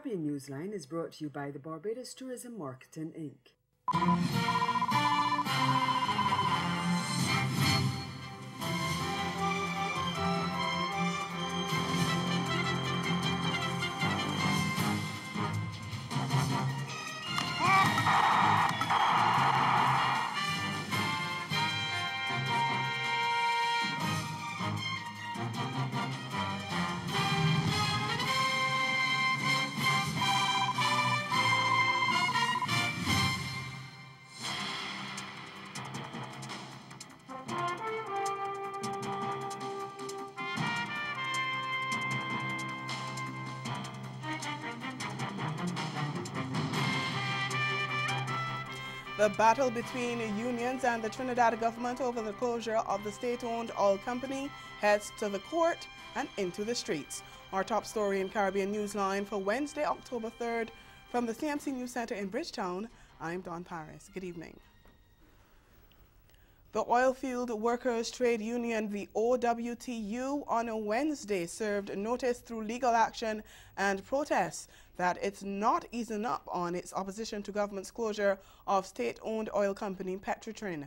Caribbean Newsline is brought to you by the Barbados Tourism Marketing, Inc. The battle between unions and the Trinidad government over the closure of the state-owned oil company heads to the court and into the streets. Our top story in Caribbean Newsline for Wednesday, October 3rd, from the CMC News Center in Bridgetown, I'm Dawn Paris. Good evening. The Oilfield Workers Trade Union, the OWTU, on a Wednesday served notice through legal action and protests that it's not easing up on its opposition to government's closure of state-owned oil company Petrotrin.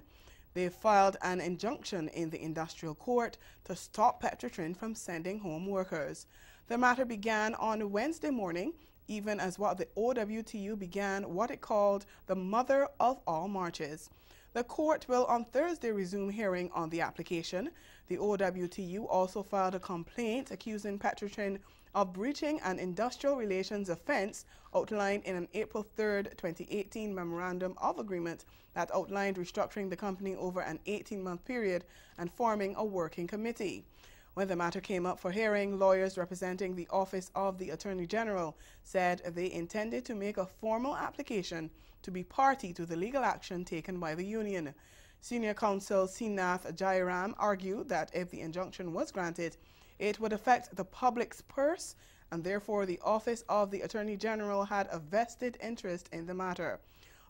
They filed an injunction in the industrial court to stop Petrotrin from sending home workers. The matter began on Wednesday morning, even as what the OWTU began what it called the mother of all marches. The court will on Thursday resume hearing on the application. The OWTU also filed a complaint accusing Petrotrin of breaching an industrial relations offense outlined in an April 3, 2018 memorandum of agreement that outlined restructuring the company over an 18-month period and forming a working committee. When the matter came up for hearing, lawyers representing the Office of the Attorney General said they intended to make a formal application to be party to the legal action taken by the union. Senior counsel Sinath Jairam argued that if the injunction was granted, it would affect the public's purse, and therefore the Office of the Attorney General had a vested interest in the matter.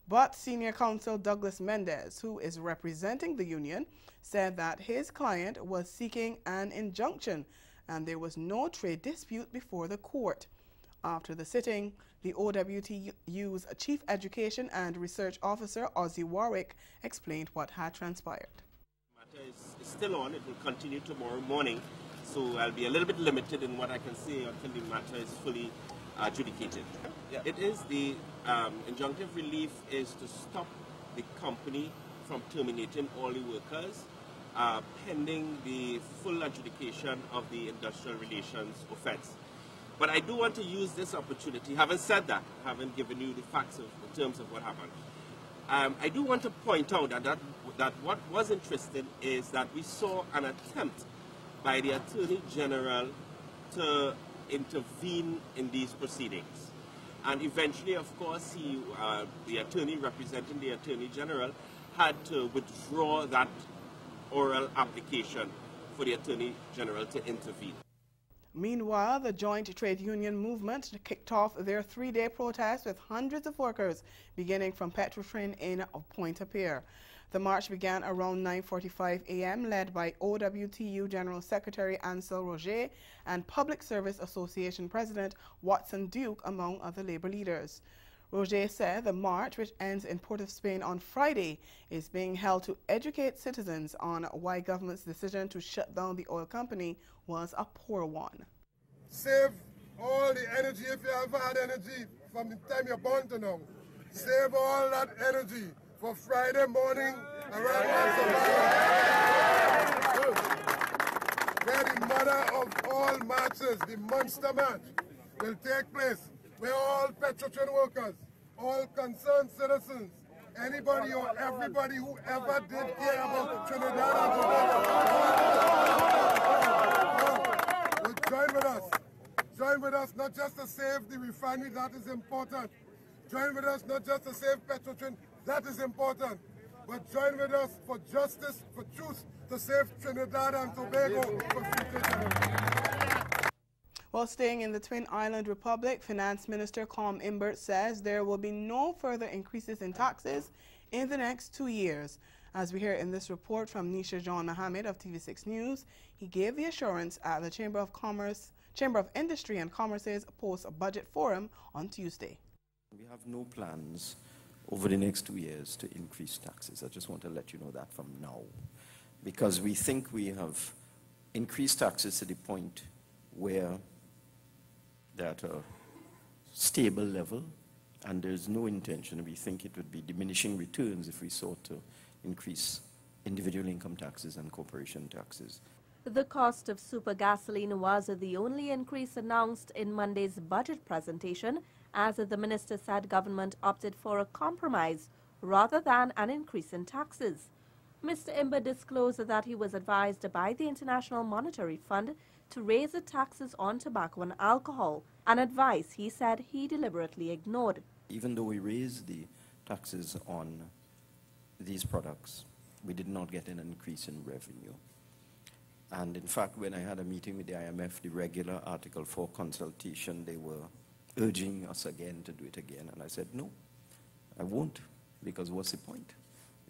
But senior counsel Douglas Mendez, who is representing the union, said that his client was seeking an injunction and there was no trade dispute before the court. After the sitting, the OWTU's Chief Education and Research Officer, Ozzie Warwick, explained what had transpired. The matter is still on. It will continue tomorrow morning, so I'll be a little bit limited in what I can say until the matter is fully adjudicated. Yeah. It is the injunctive relief is to stop the company from terminating all the workers pending the full adjudication of the industrial relations offense. But I do want to use this opportunity, having said that, having given you the facts in terms of what happened, I do want to point out that what was interesting is that we saw an attempt by the Attorney General to intervene in these proceedings. And eventually, of course, the attorney representing the Attorney General had to withdraw that oral application for the Attorney General to intervene. Meanwhile, the Joint Trade Union Movement kicked off their three-day protest with hundreds of workers beginning from Petrotrin in Pointe-à-Pierre. The march began around 9:45 a.m., led by OWTU General Secretary Ansel Roger and Public Service Association President Watson Duke, among other labor leaders. Roger said the march, which ends in Port of Spain on Friday, is being held to educate citizens on why government's decision to shut down the oil company was a poor one. Save all the energy, if you ever had energy from the time you're born to now. Save all that energy for Friday morning around where the mother of all marches, the Monster March, will take place, where all Petrotrin workers, all concerned citizens, anybody or everybody who ever did care about Trinidad and Tobago will join with us. Join with us not just to save the refinery, that is important. Join with us not just to save Petrotrin, that is important. But join with us for justice, for truth, to save Trinidad and Tobago for future generations. While staying in the Twin Island Republic, Finance Minister Com Imbert says there will be no further increases in taxes in the next 2 years. As we hear in this report from Nisha John Mohammed of TV6 News, he gave the assurance at the Chamber of Commerce Chamber of Industry and Commerce's post-budget forum on Tuesday. We have no plans over the next 2 years to increase taxes. I just want to let you know that from now, because we think we have increased taxes to the point where they're at a stable level, and there's no intention. We think it would be diminishing returns if we sought to increase individual income taxes and corporation taxes. The cost of super gasoline was the only increase announced in Monday's budget presentation, as the minister said government opted for a compromise rather than an increase in taxes. Mr. Imber disclosed that he was advised by the International Monetary Fund to raise the taxes on tobacco and alcohol, an advice he said he deliberately ignored. Even though we raised the taxes on these products, we did not get an increase in revenue. And in fact, when I had a meeting with the IMF, the regular Article 4 consultation, they were urging us again to do it again. And I said, no, I won't, because what's the point?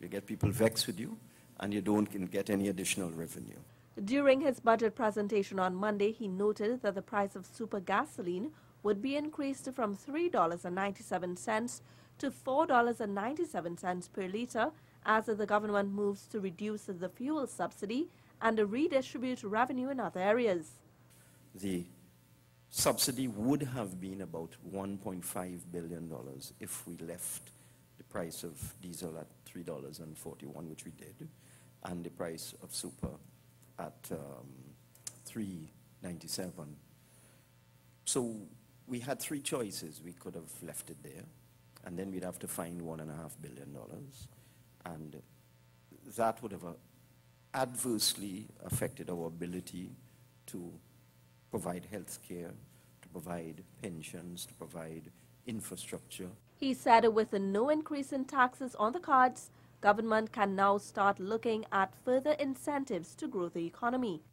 You get people vexed with you, and you don't get any additional revenue. During his budget presentation on Monday, he noted that the price of super gasoline would be increased from $3.97 to $4.97 per litre as the government moves to reduce the fuel subsidy and redistribute revenue in other areas. The subsidy would have been about $1.5 billion if we left the price of diesel at $3.41, which we did, and the price of super at $3.97. So we had three choices. We could have left it there, and then we'd have to find $1.5 billion, and that would have adversely affected our ability to provide health care, to provide pensions, to provide infrastructure. He said with no increase in taxes on the cards, government can now start looking at further incentives to grow the economy.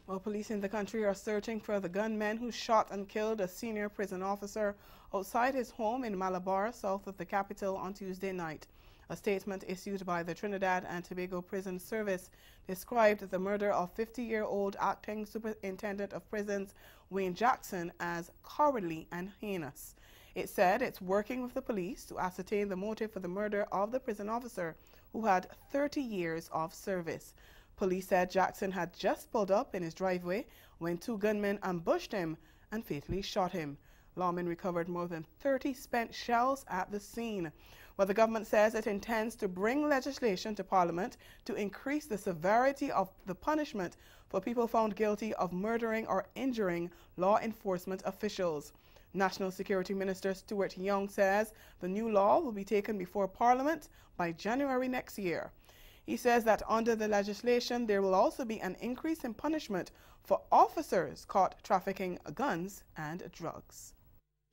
Well, police in the country are searching for the gunman who shot and killed a senior prison officer outside his home in Malabar, south of the capital, on Tuesday night. A statement issued by the Trinidad and Tobago Prison Service described the murder of 50-year-old acting superintendent of prisons Wayne Jackson as cowardly and heinous. It said it's working with the police to ascertain the motive for the murder of the prison officer, who had 30 years of service. Police said Jackson had just pulled up in his driveway when two gunmen ambushed him and fatally shot him. Lawmen recovered more than 30 spent shells at the scene. Well, the government says it intends to bring legislation to Parliament to increase the severity of the punishment for people found guilty of murdering or injuring law enforcement officials. National Security Minister Stuart Young says the new law will be taken before Parliament by January next year. He says that under the legislation there will also be an increase in punishment for officers caught trafficking guns and drugs.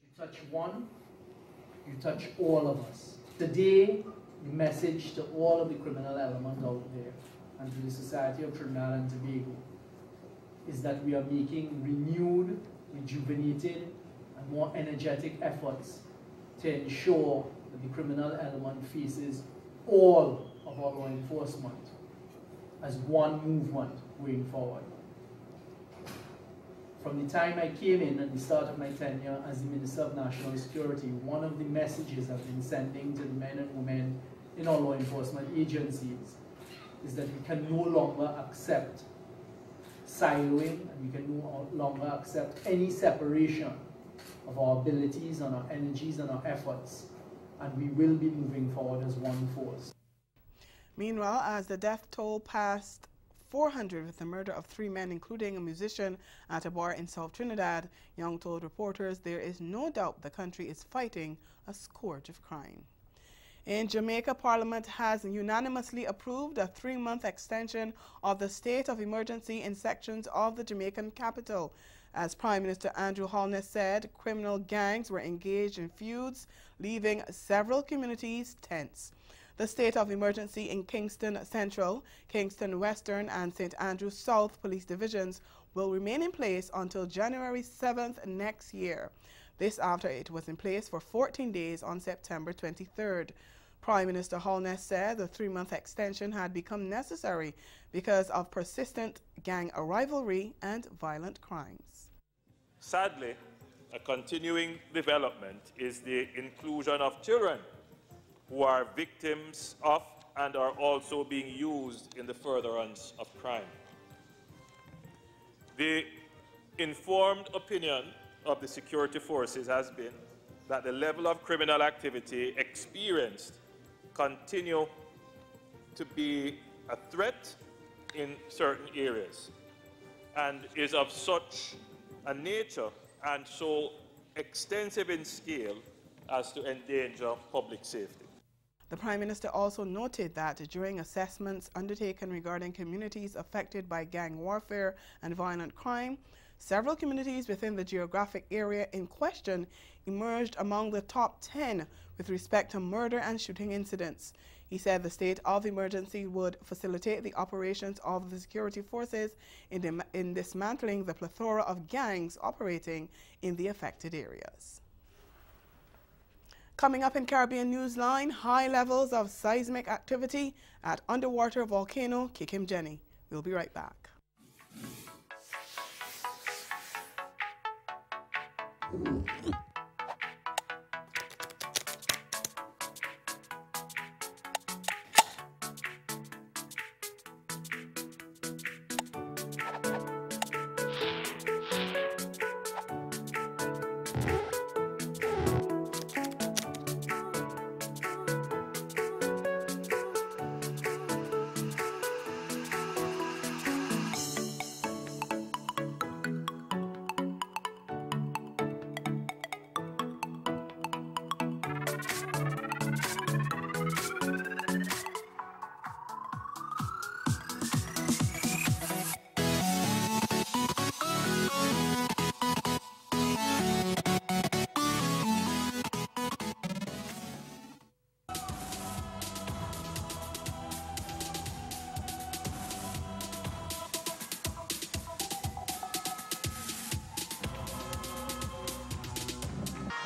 You touch one, you touch all of us. Today, the message to all of the criminal element out there and to the society of Trinidad and Tobago is that we are making renewed, rejuvenated, and more energetic efforts to ensure that the criminal element faces all of our law enforcement as one movement going forward. From the time I came in at the start of my tenure as the Minister of National Security, one of the messages I've been sending to the men and women in our law enforcement agencies is that we can no longer accept siloing, and we can no longer accept any separation of our abilities and our energies and our efforts, and we will be moving forward as one force. Meanwhile, as the death toll passed 400 with the murder of 3 men, including a musician, at a bar in South Trinidad, Young told reporters there is no doubt the country is fighting a scourge of crime. In Jamaica, Parliament has unanimously approved a 3-month extension of the state of emergency in sections of the Jamaican capital. As Prime Minister Andrew Holness said, criminal gangs were engaged in feuds, leaving several communities tense. The state of emergency in Kingston Central, Kingston Western, and St. Andrews South police divisions will remain in place until January 7th next year. This after it was in place for 14 days on September 23rd. Prime Minister Holness said the 3-month extension had become necessary because of persistent gang rivalry and violent crimes. Sadly, a continuing development is the inclusion of children who are victims of and are also being used in the furtherance of crime. The informed opinion of the security forces has been that the level of criminal activity experienced continue to be a threat in certain areas and is of such a nature and so extensive in scale as to endanger public safety. The Prime Minister also noted that during assessments undertaken regarding communities affected by gang warfare and violent crime, several communities within the geographic area in question emerged among the top 10 with respect to murder and shooting incidents. He said the state of emergency would facilitate the operations of the security forces in dismantling the plethora of gangs operating in the affected areas. Coming up in Caribbean Newsline, high levels of seismic activity at underwater volcano Kikimjeni. We'll be right back.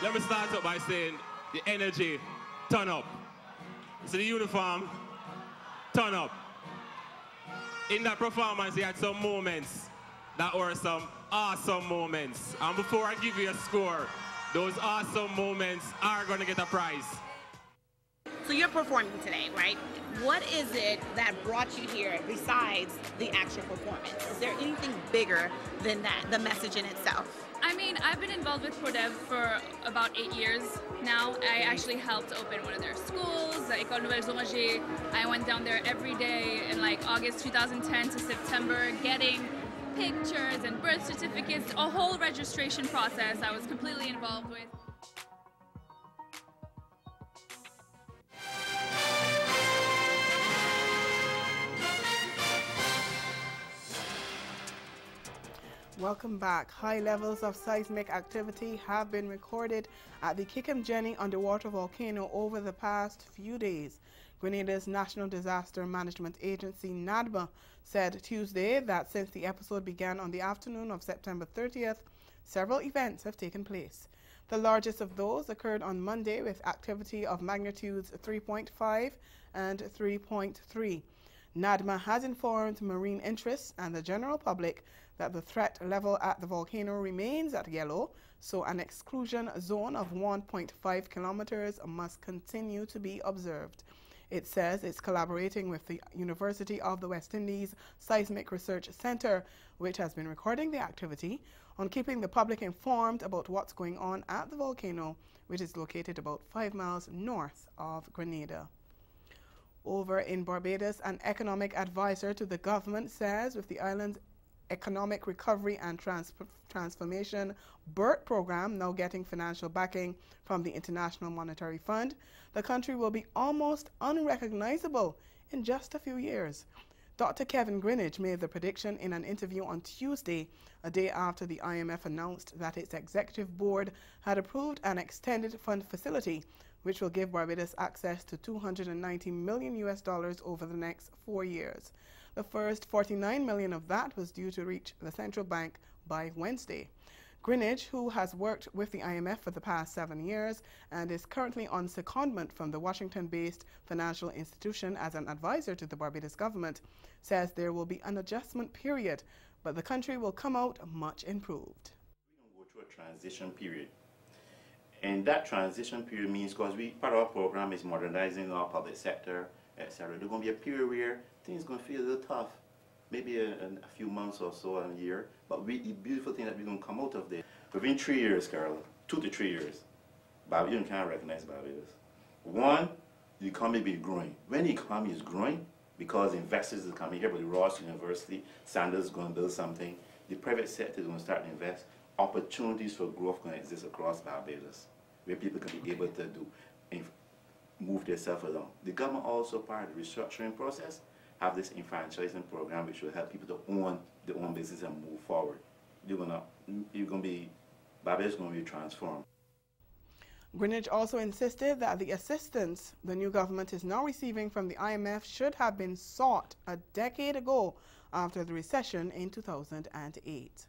Let me start up by saying the energy, turn up. So the uniform, turn up. In that performance, you had some moments that were some awesome moments. And before I give you a score, those awesome moments are going to get a prize. So you're performing today, right? What is it that brought you here besides the actual performance? Is there anything bigger than that, the message in itself? I mean, I've been involved with Prodev for about 8 years now. I actually helped open one of their schools, the École Nouvelle Zoologie. I went down there every day in like August 2010 to September, getting pictures and birth certificates, a whole registration process I was completely involved with. Welcome back. High levels of seismic activity have been recorded at the Kikimjeni underwater volcano over the past few days. Grenada's National Disaster Management Agency, NADMA, said Tuesday that since the episode began on the afternoon of September 30th, several events have taken place. The largest of those occurred on Monday with activity of magnitudes 3.5 and 3.3. NADMA has informed marine interests and the general public that the threat level at the volcano remains at yellow, so an exclusion zone of 1.5 kilometers must continue to be observed. It says it's collaborating with the University of the West Indies Seismic Research Center, which has been recording the activity, on keeping the public informed about what's going on at the volcano, which is located about 5 miles north of Grenada. Over in Barbados, an economic advisor to the government says with the island's Economic Recovery and Transformation BERT program now getting financial backing from the International Monetary Fund, the country will be almost unrecognizable in just a few years. Dr. Kevin Greenidge made the prediction in an interview on Tuesday, a day after the IMF announced that its executive board had approved an extended fund facility which will give Barbados access to $290 million over the next 4 years. The first $49 million of that was due to reach the central bank by Wednesday. Greenidge, who has worked with the IMF for the past 7 years and is currently on secondment from the Washington-based financial institution as an advisor to the Barbados government, says there will be an adjustment period, but the country will come out much improved. We don't go transition period. And that transition period means, because part of our program is modernizing our public sector, etc. There's going to be a period where things are going to feel a little tough, maybe a few months or so, a year. But the beautiful thing that we're going to come out of there, within 3 years, Carol, 2 to 3 years, Barbados can't recognize Barbados. One, the economy will be growing. When the economy is growing, because investors are coming here, but the Ross University, Sanders is going to build something, the private sector is going to start to invest, opportunities for growth going to exist across Barbados, where people can be able to move themselves along. The government also, part of the restructuring process, have this enfranchisement program which will help people to own their own business and move forward. Barbados is going to be transformed. Greenwich also insisted that the assistance the new government is now receiving from the IMF should have been sought a decade ago after the recession in 2008.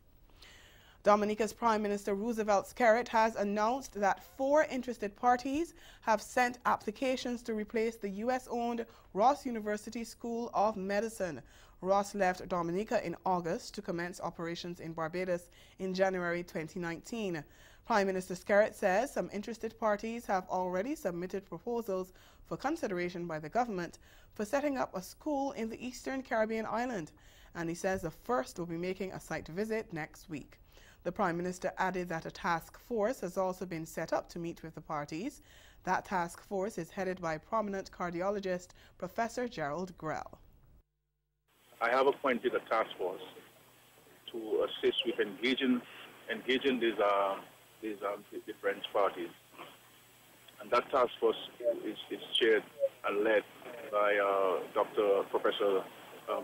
Dominica's Prime Minister Roosevelt Skerritt has announced that 4 interested parties have sent applications to replace the U.S.-owned Ross University School of Medicine. Ross left Dominica in August to commence operations in Barbados in January 2019. Prime Minister Skerritt says some interested parties have already submitted proposals for consideration by the government for setting up a school in the Eastern Caribbean island, and he says the first will be making a site visit next week. The Prime Minister added that a task force has also been set up to meet with the parties. That task force is headed by prominent cardiologist Professor Gerald Grell. I have appointed a task force to assist with engaging these different parties. And that task force is chaired and led by Professor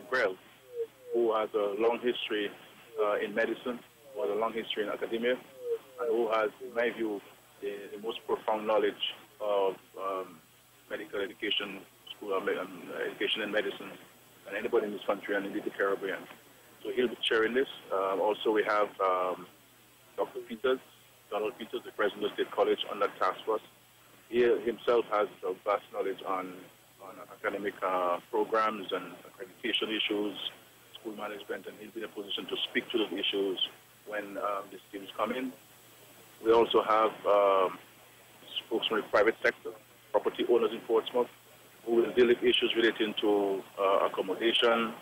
Grell, who has a long history in medicine, who has a long history in academia, and who has, in my view, the most profound knowledge of medical education, education in medicine, than anybody in this country and indeed the Caribbean. So he'll be chairing this. Also, we have Dr. Donald Peters, the President of the State College, on that task force. He himself has a vast knowledge on academic programs and accreditation issues, school management, and he'll be in a position to speak to those issues when these teams come in. We also have folks from the private sector, property owners in Portsmouth, who will deal with issues relating to accommodation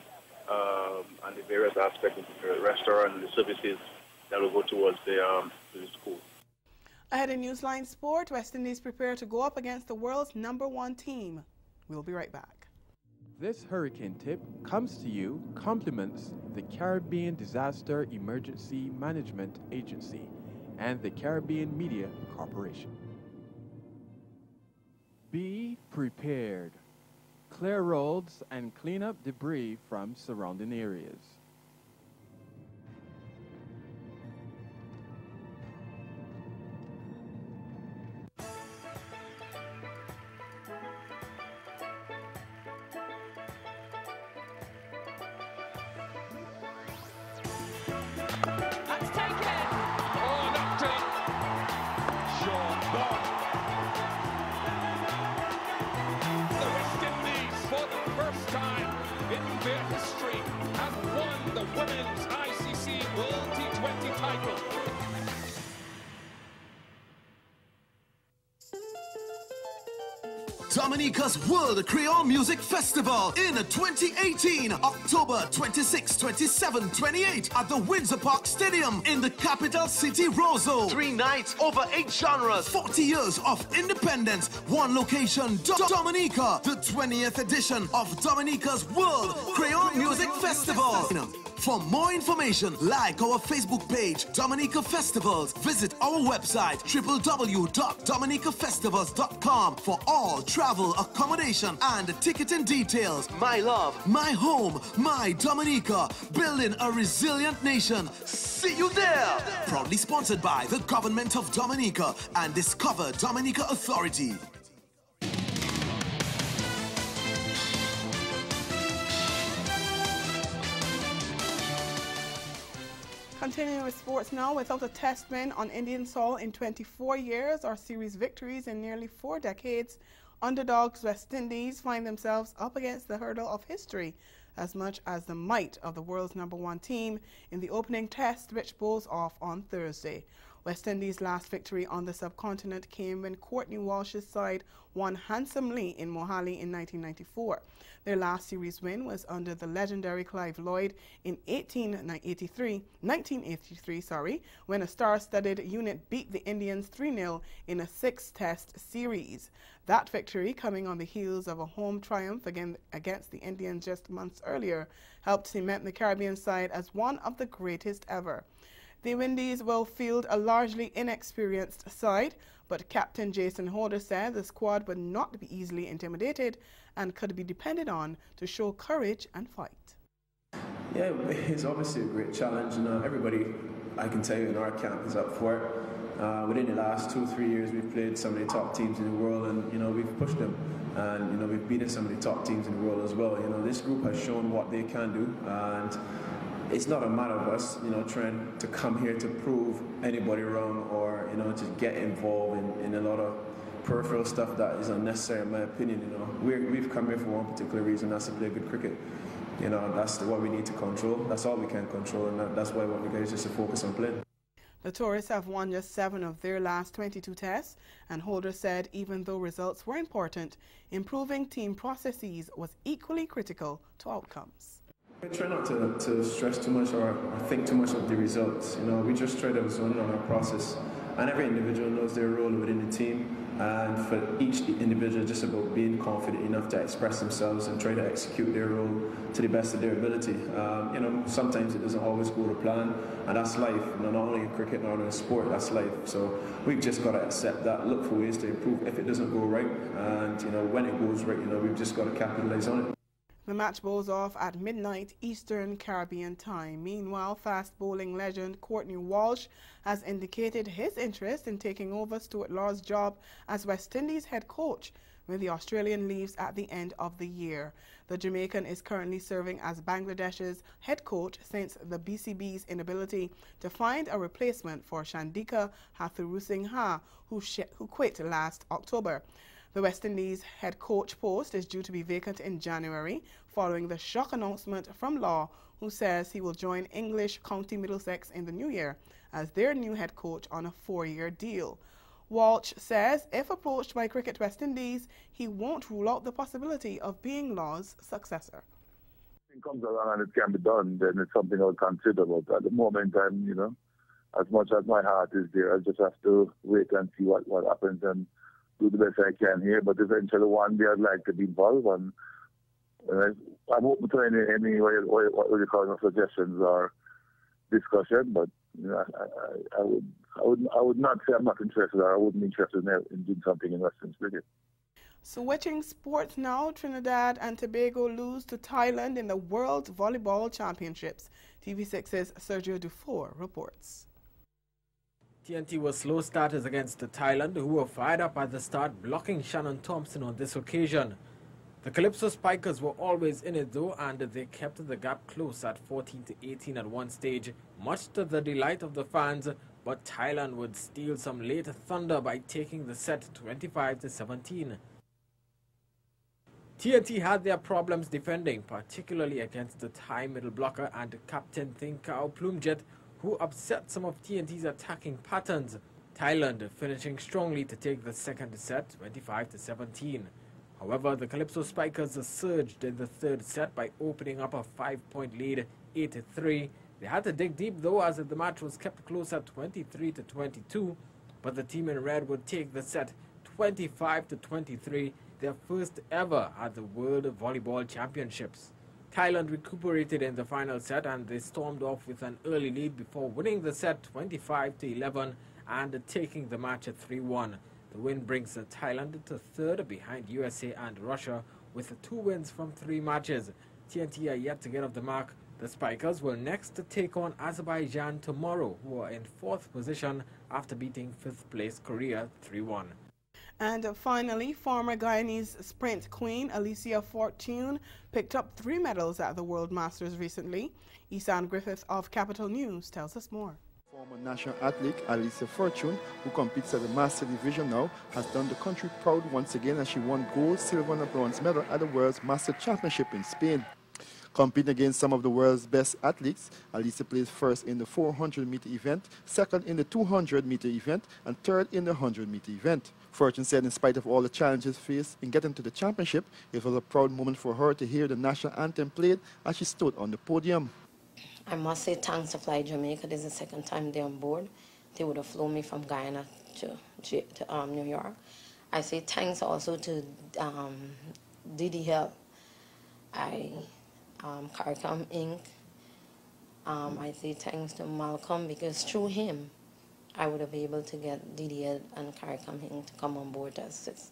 and the various aspects of the restaurant and the services that will go towards the school. Ahead in Newsline Sport, West Indies prepare to go up against the world's #1 team. We'll be right back. This hurricane tip comes to you compliments the Caribbean Disaster Emergency Management Agency and the Caribbean Media Corporation. Be prepared. Clear roads and clean up debris from surrounding areas. Dominica's World Creole Music Festival in 2018, October 26, 27, 28 at the Windsor Park Stadium in the capital city, Roseau. 3 nights, over 8 genres, 40 years of independence, 1 location, Dominica, the 20th edition of Dominica's World Creole Music Festival. For more information, like our Facebook page, Dominica Festivals. Visit our website, www.dominicafestivals.com for all travel, accommodation, and ticketing details. My love, my home, my Dominica. Building a resilient nation. See you there! Proudly sponsored by the Government of Dominica and Discover Dominica Authority. Continuing with sports now, without a test win on Indian soil in 24 years or series victories in nearly 4 decades, underdogs West Indies find themselves up against the hurdle of history as much as the might of the world's #1 team in the opening test, which bowls off on Thursday. West Indies' last victory on the subcontinent came when Courtney Walsh's side won handsomely in Mohali in 1994. Their last series win was under the legendary Clive Lloyd in 1983, when a star-studded unit beat the Indians 3-0 in a 6-test series. That victory, coming on the heels of a home triumph against the Indians just months earlier, helped cement the Caribbean side as one of the greatest ever. The Windies will field a largely inexperienced side, but Captain Jason Holder said the squad would not be easily intimidated and could be depended on to show courage and fight. Yeah, it's obviously a great challenge, and everybody, I can tell you, in our camp is up for it. Within the last 2 or 3 years, we've played some of the top teams in the world, and we've pushed them, and we've beaten some of the top teams in the world as well. This group has shown what they can do, and it's not a matter of us, trying to come here to prove anybody wrong or to get involved in a lot of peripheral stuff that is unnecessary, in my opinion. We've come here for one particular reason, that's to play good cricket. That's what we need to control. That's all we can control, and that's why I want the guys just to focus on playing. The tourists have won just 7 of their last 22 tests, and Holder said even though results were important, improving team processes was equally critical to outcomes. We try not to stress too much or think too much of the results. We just try to zone in on our process, and every individual knows their role within the team, and for each individual just about being confident enough to express themselves and try to execute their role to the best of their ability. Sometimes it doesn't always go to plan, and that's life. Not only in cricket, not only in sport, that's life. So we've just got to accept that, look for ways to improve if it doesn't go right, and when it goes right, we've just got to capitalize on it. The match bowls off at midnight Eastern Caribbean time. Meanwhile, fast bowling legend Courtney Walsh has indicated his interest in taking over Stuart Law's job as West Indies head coach when the Australian leaves at the end of the year. The Jamaican is currently serving as Bangladesh's head coach since the BCB's inability to find a replacement for Chandika Hathurusingha, who quit last October. The West Indies head coach post is due to be vacant in January following the shock announcement from Law, who says he will join English County Middlesex in the new year as their new head coach on a 4-year deal. Walsh says if approached by Cricket West Indies, he won't rule out the possibility of being Law's successor. If it comes along and it can be done, then it's something I'll consider. But at the moment, as much as my heart is there, I just have to wait and see what happens and do the best I can here, but eventually one day I'd like to be involved, and I'm open to any what you call them, suggestions or discussion. But I would not say I'm not interested, or I wouldn't be interested in doing something in Western cricket. Switching sports now, Trinidad and Tobago lose to Thailand in the World Volleyball Championships. TV6's Sergio Dufour reports. TNT were slow starters against Thailand, who were fired up at the start, blocking Shannon Thompson on this occasion. The Calypso Spikers were always in it though, and they kept the gap close at 14-18 at one stage, much to the delight of the fans, but Thailand would steal some late thunder by taking the set 25-17. TNT had their problems defending, particularly against the Thai middle blocker and Captain Thinkao Plumjet, who upset some of TNT's attacking patterns. Thailand finishing strongly to take the second set 25-17. However, the Calypso Spikers surged in the third set by opening up a 5-point lead 8-3. They had to dig deep though, as the match was kept close at 23-22, but the team in red would take the set 25-23, their first ever at the World Volleyball Championships. Thailand recuperated in the final set and they stormed off with an early lead before winning the set 25-11 and taking the match at 3-1. The win brings Thailand to third behind USA and Russia with 2 wins from 3 matches. TNT are yet to get off the mark. The Spikers will next take on Azerbaijan tomorrow, who are in 4th position after beating 5th place Korea 3-1. And finally, former Guyanese sprint queen Alicia Fortune picked up 3 medals at the World Masters recently. Isan Griffith of Capital News tells us more. Former national athlete Alicia Fortune, who competes at the Master Division now, has done the country proud once again as she won gold, silver and a bronze medal at the World's Master Championship in Spain. Competing against some of the world's best athletes, Alicia placed first in the 400-meter event, second in the 200-meter event, and third in the 100-meter event. Fortune said in spite of all the challenges faced in getting to the championship, it was a proud moment for her to hear the national anthem played as she stood on the podium. I must say thanks to Fly Jamaica. This is the second time they're on board. They would have flown me from Guyana to New York. I say thanks also to DD CARICOM Inc. I say thanks to Malcolm because through him, I would have been able to get DD and CARICOM Inc. to come on board as this.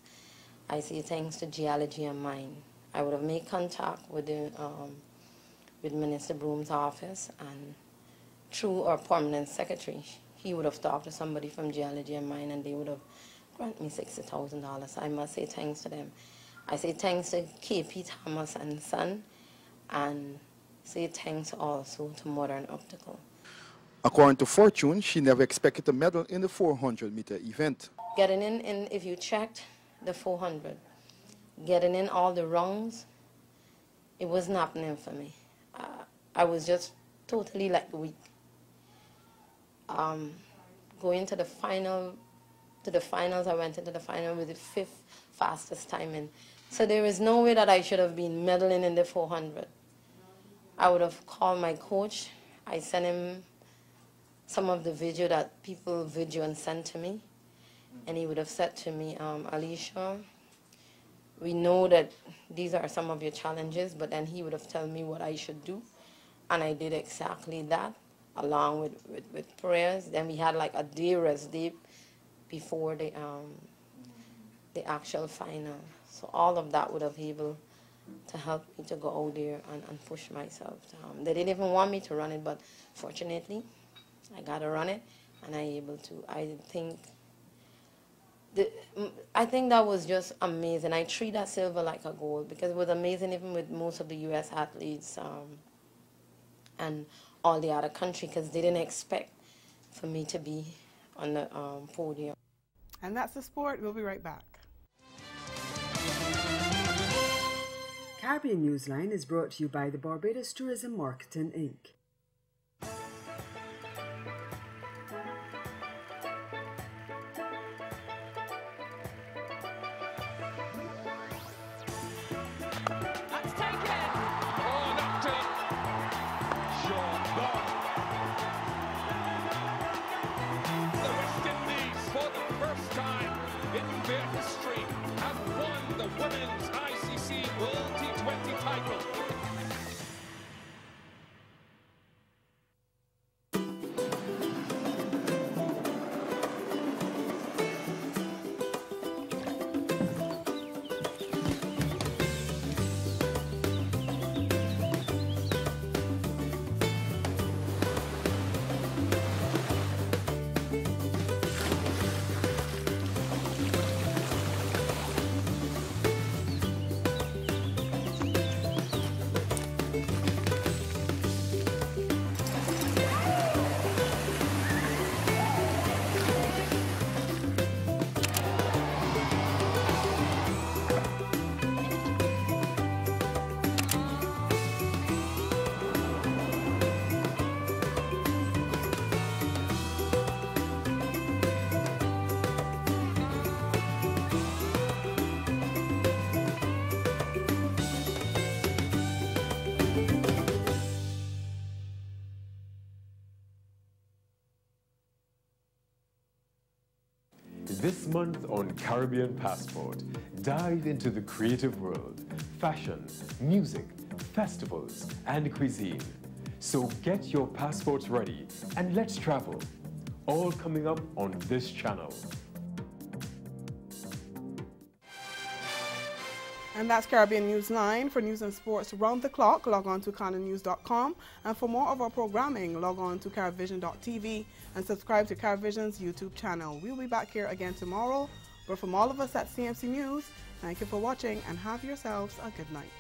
I say thanks to Geology and Mine. I would have made contact with the with Minister Broom's office, and through our permanent secretary, he would have talked to somebody from Geology and Mine, and they would have granted me $60,000. I must say thanks to them. I say thanks to KP Thomas and Son, and say thanks also to Modern Optical. According to Fortune, she never expected a medal in the 400-meter event. Getting in, if you checked the 400, getting in all the rounds, it wasn't happening for me. I was just totally like weak. Going to the finals, I went into the final with the 5th fastest timing. So there is no way that I should have been medaling in the 400. I would have called my coach. I sent him some of the video that people video and sent to me. And he would have said to me, Alicia, we know that these are some of your challenges, but then he would have told me what I should do. And I did exactly that, along with prayers. Then we had like a day rest day before the actual final. So all of that would have been able to help me to go out there and push myself. They didn't even want me to run it, but fortunately, I got to run it, and I able to. I think that was just amazing. I treat that silver like a gold because it was amazing even with most of the U.S. athletes and all the other countries because they didn't expect for me to be on the podium. And that's the sport. We'll be right back. Caribbean Newsline is brought to you by the Barbados Tourism Marketing, Inc. This month on Caribbean Passport, dive into the creative world, fashion, music, festivals, and cuisine. So get your passports ready and let's travel. All coming up on this channel. And that's Caribbean Newsline. For news and sports round the clock, log on to CanonNews.com. And for more of our programming, log on to CariVision.tv and subscribe to CariVision's YouTube channel. We'll be back here again tomorrow. But from all of us at CMC News, thank you for watching and have yourselves a good night.